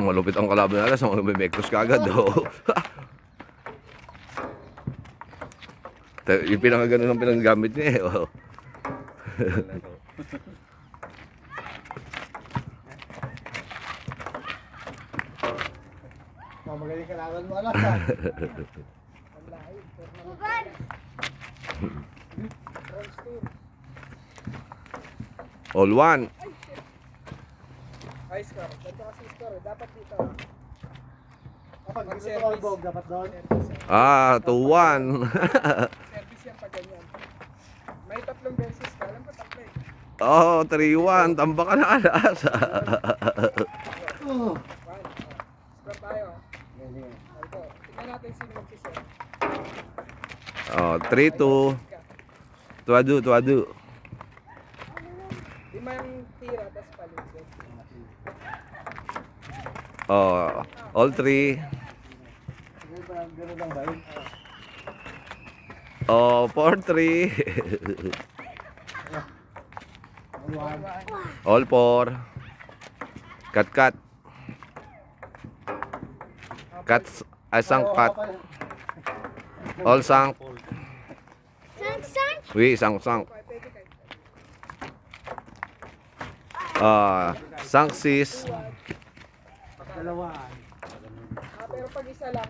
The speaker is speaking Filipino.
Malupit ang kalaban natin sa mga may-mekos kagad. Oh. Yung pinakagano ng pinanggamit niya eh. Oh. Magaling ka naman mo alas ha. Bukan! All one. High score. Ganito kasi score. Dapat dito. Kapag dito ka albog, dapat doon. 2-1. Service yan pag ganyan. May 3 beses ka. Alam ko 3 eh. Oh, 3-1. Tamba ka na alas. Oh. 1. Score tayo. Ito. Tingnan natin sino mag-sisip. Oh, 3-2. Tuwadu. Lima yung tira, tapos palit. Oh, all 3. Ganun lang ba yun? Oh, 4-3. All 4. Cut. Sang cut. All sang. Sang-sang! Sang. Sang sis. Dalawa. Pero pag isa lang,